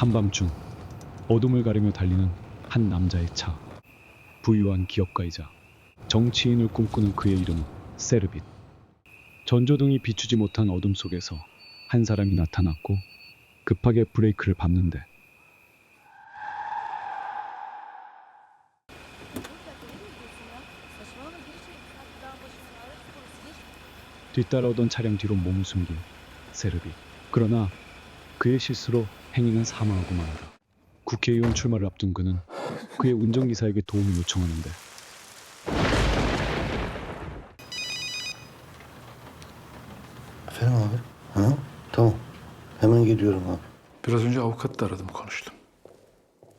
한밤중 어둠을 가리며 달리는 한 남자의 차. 부유한 기업가이자 정치인을 꿈꾸는 그의 이름은 세르빗. 전조등이 비추지 못한 어둠 속에서 한 사람이 나타났고 급하게 브레이크를 밟는데 뒤따라오던 차량 뒤로 몸을 숨긴 세르빗. 그러나 그의 실수로 행인은 사망하고 말았다. 국회의원 출마를 앞둔 그는 그의 운전기사에게 도움을 요청하는데 Efendim abi? Ha? Tamam. Hemen geliyorum abi. Biraz önce avukatla aradım, konuştum.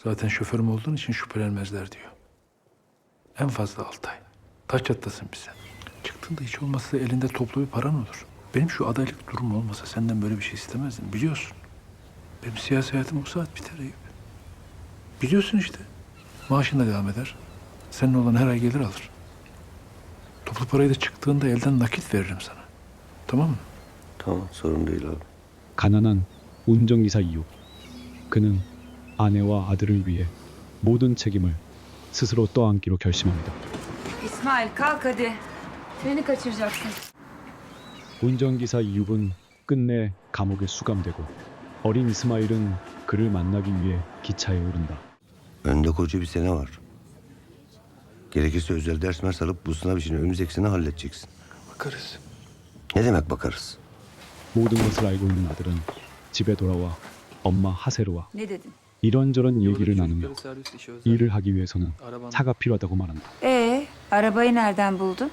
Zaten şoförüm olduğun için şüphelenmezler diyor. En fazla 6 ay. Taç çatlasın bize. Çıktığında hiç olmazsa elinde toplu bir paran olur. Benim şu adaylık durumum olmasa senden böyle bir şey istemezdim, biliyorsun. Benim siyasi hayatım bu saat biter Eyüp. Biliyorsun işte. Maaşın da devam eder. Senin olan her ay gelir alır. Toplu parayı da çıktığında elden nakit veririm sana. Tamam mı? Tamam, sorun değil abi. 가난한 운전기사 이웃. 그는 아내와 아들을 위해 모든 책임을 스스로 떠안기로 결심합니다. İsmail kalk hadi. Treni kaçıracaksın. 운전기사 이웃은 끝내 감옥에 수감되고 어린 이스마일은 그를 만나기 위해 기차에 오른다. Önünde koca bir sene var. Gerekirse özel ders mers alıp bu sınav işini önümüzdeki sene halledeceksin. Bakarız. Ne demek bakarız? 모든 것을 알고 있는 아들은 집에 돌아와 엄마 하세르와 Ne dedin? 이런저런 얘기를 나누며 일을 하기 위해서는 차가 필요하다고 말한다. Arabayı nereden buldun?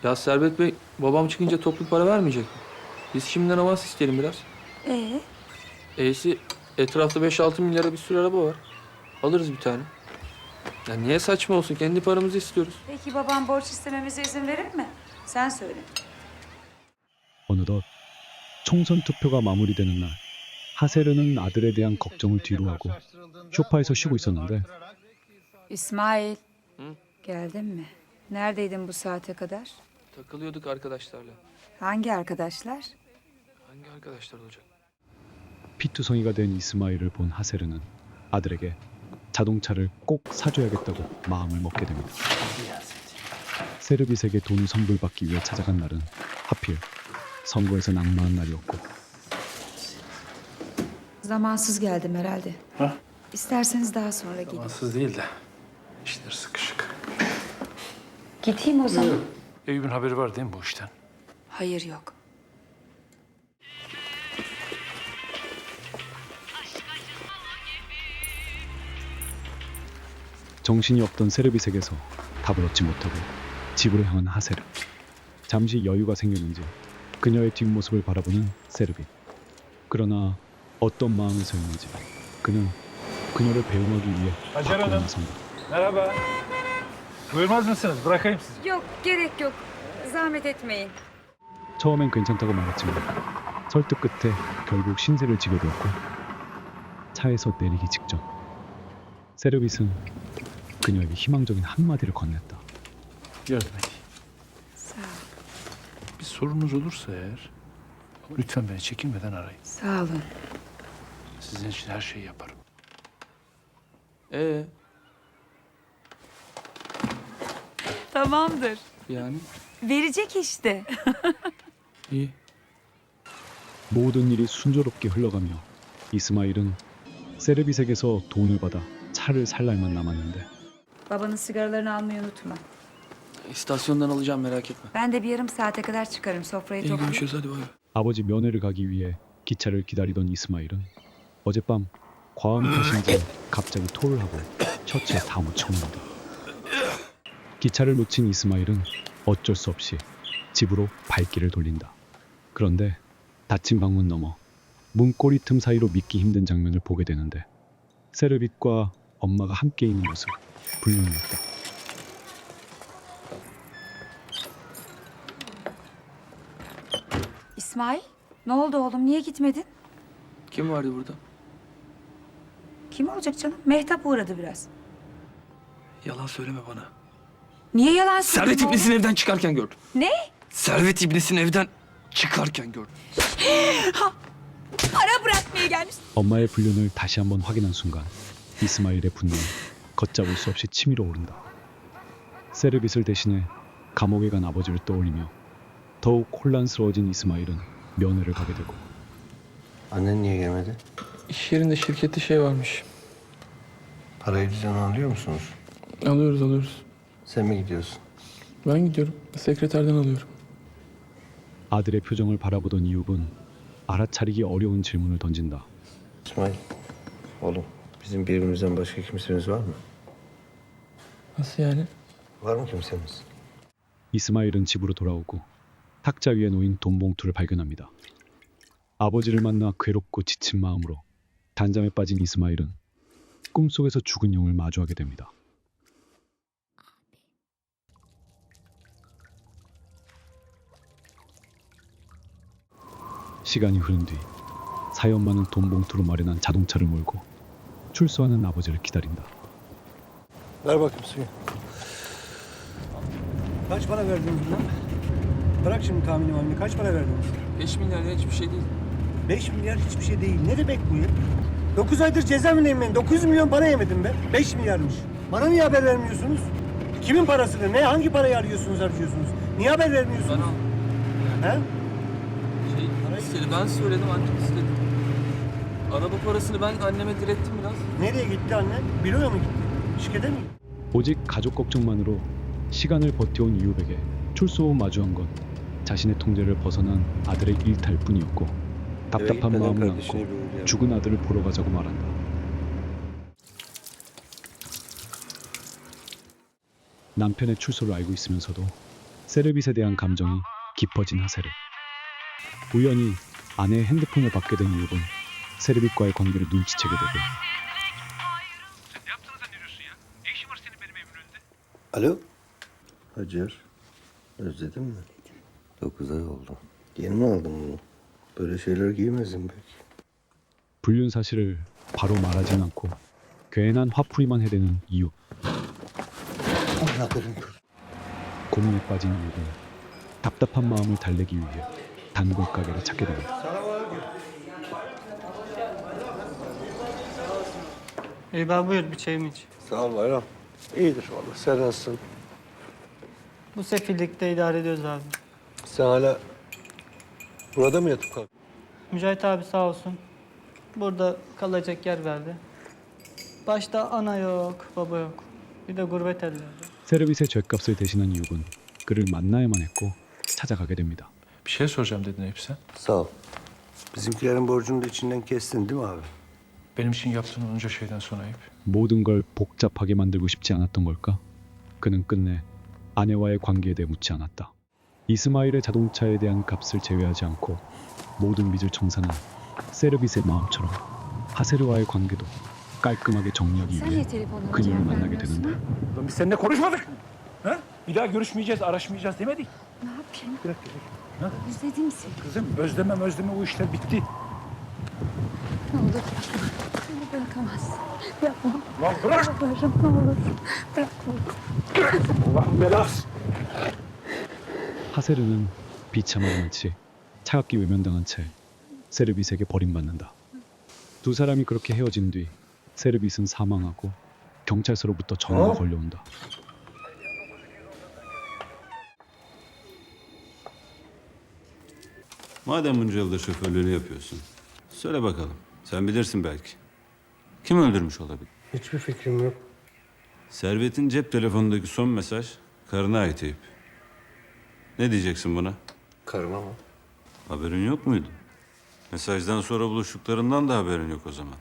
Ya Servet Bey, babam çıkınca toplu para vermeyecek mi? Biz şimdiden avans isteyelim biraz. Etrafta 5-6 milyara bir sürü araba var. Alırız bir tane. Ya niye saçma olsun? Kendi paramızı istiyoruz. Peki babam borç istememize izin verir mi? Sen söyle. 어느덧 총선 투표가 마무리되는 날 하세르는 아들에 대한 걱정을 뒤로하고 소파에서 쉬고 있었는데 İsmail. Hı? Geldin mi? Neredeydin bu saate kadar? Takılıyorduk arkadaşlarla. Hangi arkadaşlar? Hangi arkadaşlar olacak? 피투성이가 된 이스마일을 본 하세르는 아들에게 자동차를 꼭 사줘야겠다고 마음을 먹게 됩니다. 세르빗에게 돈을 선불받기 위해 찾아간 날은 하필 선거에서 낙마한 날이었고 Zamansız geldim herhalde. Ha? İsterseniz daha sonra gidin. Zamansız değil de işler sıkışık. Gideyim o zaman. Eyüp'ün haberi var değil mi bu işten? Hayır yok. 정신이 없던 세르빗에게서 답을 얻지 못하고 집으로 향한 하세르. 잠시 여유가 생겼는지 그녀의 뒷모습을 바라보는 세르빗. 그러나 어떤 마음에서였는지 그는 그녀를 배웅하기 위해 밖으로 나선다. Merhaba. Buyurmaz mısınız? Bırakayım sizi. Yok gerek yok. Zahmet etmeyin. 처음엔 괜찮다고 말했지만 설득 끝에 결국 신세를 지게 되었고 차에서 내리기 직전 세르빗은 그녀에게 희망적인 한마디를 건넸다. Yardım edeyim. Sağ ol. Bir sorunuz olursa eğer lütfen beni çekinmeden arayın. Sağ olun. Sizin için her şeyi yaparım. Tamamdır. Yani Verecek işte. iyi. 모든 일이 순조롭게 흘러가며 이스마일은 세르빗에게서 돈을 받아 차를 살 날만 남았는데 Babanın sigaralarını almayı unutma. İstasyondan alacağım, merak etme. Ben de bir yarım saate kadar çıkarım. Sofrayı İyi, toplayayım. görüşürüz, hadi bay bay. 아버지 면회를 가기 위해 기차를 기다리던 이스마일은 어젯밤 과음이 타신지 갑자기 토를 하고 처치에 다 묻혀옵니다. 기차를 놓친 이스마일은 어쩔 수 없이 집으로 발길을 돌린다. 그런데 닫힌 방문 너머 문고리 틈 사이로 믿기 힘든 장면을 보게 되는데 세르빗과 엄마가 함께 있는 모습 불륜이었다. İsmail, ne oldu oğlum? Niye gitmedin? Kim vardı burada? Kim olacak canım? Mehtap uğradı biraz. Yalan söyleme bana. Niye yalan söylüyorsun Servet oğlum? İblis'ini evden çıkarken gördüm. Ne? Servet İblis'ini evden çıkarken gördüm. Para bırakmaya gelmiş. 엄마의 불륜을 다시 한번 확인한 순간 이스마일의 분노는 걷잡을 수 없이 치밀어 오른다. 세르빗을 대신해 감옥에 간 아버지를 떠올리며 더욱 혼란스러워진 이스마일은 면회를 가게 되고 Annen niye gelmedi? İş yerinde şirkette şey varmış. Parayı düzen alıyor musunuz? Alıyoruz. Sen mi gidiyorsun? Ben gidiyorum. Sekreterden alıyorum. 아들의 표정을 바라보던 이웃은 알아차리기 어려운 질문을 던진다. İsmail, oğlum bizim birbirimizden başka kimsemiz var mı? Nasıl yani? Var mı kimsemiz? 이스마일은 집으로 돌아오고 탁자 위에 놓인 돈 봉투를 발견합니다. 아버지를 만나 괴롭고 지친 마음으로 단잠에 빠진 이스마일은 꿈속에서 죽은 용을 마주하게 됩니다. 시간이 흐른 뒤 사이 엄마는 돈 봉투로 마련한 자동차를 몰고 출소하는 아버지를 기다린다. Ver bakayım suyu. Kaç para verdiniz buna? Bırak şimdi tahmini mamini. Kaç para verdiniz? 5 milyar ya hiçbir şey değil. 5 milyar hiçbir şey değil. Ne demek bu ya? 9 aydır cezaevindeyim ben. 900 milyon para yemedim be. 5 milyarmış. Bana niye haber vermiyorsunuz? Kimin parasını? Ne? Hangi parayı arıyorsunuz, harcıyorsunuz? Niye haber vermiyorsunuz? He? İstedi. Ben söyledim, annem istedi. Araba parasını ben anneme direttim biraz. Nereye gitti anne? Büroya mı gitti? Şirkete mi gitti? 오직 가족 걱정만으로 시간을 버텨온 이웃에게 출소 후 마주한 건 자신의 통제를 벗어난 아들의 일탈뿐이었고 답답한 마음을 안고 죽은 아들을 보러 가자고 말한다. 남편의 출소를 알고 있으면서도 세르빗에 대한 감정이 깊어진 하세르. 우연히 아내의 핸드폰을 받게 된 이웃은 세르빗과의 관계를 눈치채게 되고 Alo? Hacer, özledin mi? 9 ay oldu. Yeni mi aldın bunu? Böyle şeyler giymezsin belki. 불륜 사실을 바로 말하진 않고 괜한 화풀이만 해대는 이웃. 고민에 빠진 이웃은 답답한 마음을 달래기 위해 단골 가게를 찾게 됩니다. İyi ben buyur bir çayımı iç. Sağ ol Bayram. İyidir vallahi. Sen nasılsın? Bu sefillikte idare ediyoruz abi. Sen hala burada mı yatıp kalkıyorsun? Mücahit abi sağ olsun. Burada kalacak yer verdi. Başta ana yok, baba yok. Bir de gurbet ellerde. 세르빗의 죗값을 대신한 이웃은 그를 만나야만 했고 찾아가게 됩니다. Bir şey soracağım dedin hep sen. Sağ ol. Bizimkilerin borcunu da içinden kestin değil mi abi? Benim için yaptığın onca şeyden sonra hep. 모든 걸 복잡하게 만들고 싶지 않았던 걸까? 그는 끝내 아내와의 관계에 대해 묻지 않았다. 이스마일의 자동차에 대한 값을 제외하지 않고 모든 빚을 청산한 세르빗의 마음처럼 하세르와의 관계도 깔끔하게 정리하기 위해 그녀를 만나게 되는데 Oğlum biz seninle konuşmadık. Ha? Bir daha görüşmeyeceğiz, araşmayacağız demedik. Ne yapayım? Bırak, bırak. Özledim seni. Kızım özleme o işler bitti. Ne olur bırakma. Beni bırakamazsın. Yapma. Lan bırak. Yalvarırım ne olur. Bırakma. Allah'ın belası. 하세르는 비참하고 많지 차갑게 외면당한 채 세르빗에게 버림받는다. 두 사람이 그렇게 헤어진 뒤 세르빗은 사망하고 경찰서로부터 전화가 걸려온다. Madem bunca yıldır şoförlüğünü yapıyorsun, söyle bakalım. Sen bilirsin belki. Kim öldürmüş olabilir? Hiçbir fikrim yok. Servet'in cep telefonundaki son mesaj karına ait Eyüp. Ne diyeceksin buna? Karıma mı? Haberin yok muydu? Mesajdan sonra buluştuklarından da haberin yok o zaman.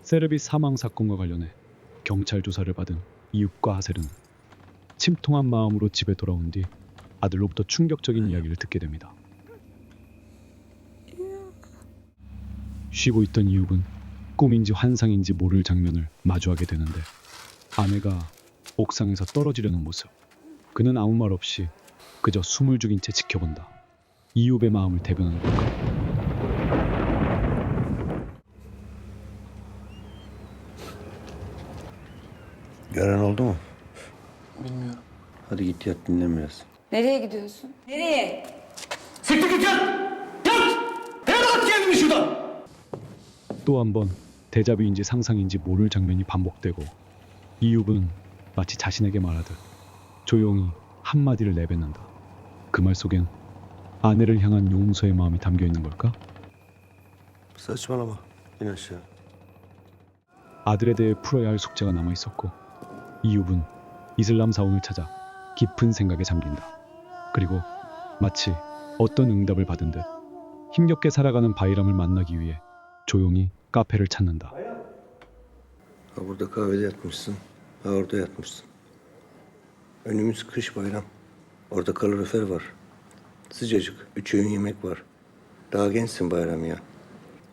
세르빗 사망 사건과 관련해 경찰 조사를 받은 이웃과 하세르는 침통한 마음으로 집에 돌아온 뒤 아들로부터 충격적인 이야기를 듣게 됩니다. 쉬고 있던 이웃은 꿈인지 환상인지 모를 장면을 마주하게 되는데 아내가 옥상에서 떨어지려는 모습. 그는 아무 말 없이 그저 숨을 죽인 채 지켜본다. 이웃의 마음을 대변하는 걸까? Gören oldu mu? Bilmiyorum. Hadi git yat dinlen biraz. Nereye gidiyorsun? Nereye? Siktir git yat! Yat! 또 한 번 데자뷰인지 상상인지 모를 장면이 반복되고 이유는 마치 자신에게 말하듯 조용히 한마디를 내뱉는다. 그 말 속엔 아내를 향한 용서의 마음이 담겨 있는 걸까? Saçmalama. İn aşağı. 아들에 대해 풀어야 할 숙제가 남아 있었고 이유는 이슬람 사원을 찾아 깊은 생각에 잠긴다. 그리고 마치 어떤 응답을 받은 듯 힘겹게 살아가는 바이람을 만나기 위해 조용히 카페를 찾는다. Ha burada kahvede yatmışsın. Ha orada yatmışsın. Önümüz kış bayram. Orada kalorifer var. Sıcacık. 3 öğün yemek var. Daha gençsin bayram ya.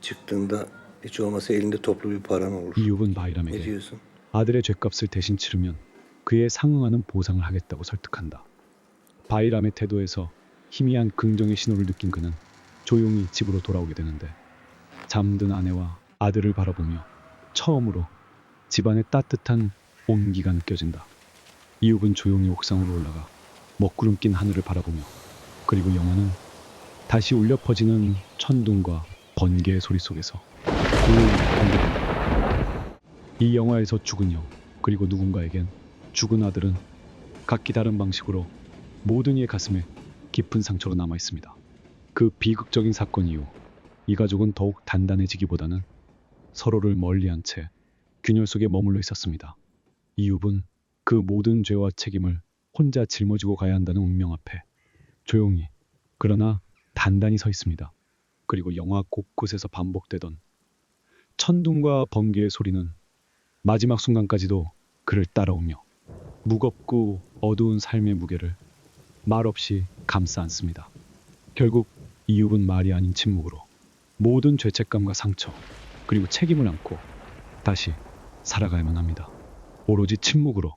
Çıktığında hiç olmasa elinde toplu bir paran olur. 이유는 Ne 바이람에게 diyorsun? 아들의 죗값을 대신 치르면 그에 상응하는 보상을 하겠다고 설득한다. 바이람의 태도에서 희미한 긍정의 신호를 느낀 그는 조용히 집으로 돌아오게 되는데 잠든 아내와 아들을 바라보며 처음으로 집안의 따뜻한 온기가 느껴진다. 이웃은 조용히 옥상으로 올라가 먹구름 낀 하늘을 바라보며 그리고 영화는 다시 울려 퍼지는 천둥과 번개의 소리 속에서 고요히 연결된다. 이 영화에서 죽은 형 그리고 누군가에겐 죽은 아들은 각기 다른 방식으로 모든 이의 가슴에 깊은 상처로 남아 있습니다. 그 비극적인 사건 이후 이 가족은 더욱 단단해지기보다는 서로를 멀리한 채 균열 속에 머물러 있었습니다. 이웃은 그 모든 죄와 책임을 혼자 짊어지고 가야 한다는 운명 앞에 조용히 그러나 단단히 서 있습니다. 그리고 영화 곳곳에서 반복되던 천둥과 번개의 소리는 마지막 순간까지도 그를 따라오며 무겁고 어두운 삶의 무게를 말없이 감싸 안습니다. 결국 이웃은 말이 아닌 침묵으로 모든 죄책감과 상처 그리고 책임을 안고 다시 살아가야만 합니다. 오로지 침묵으로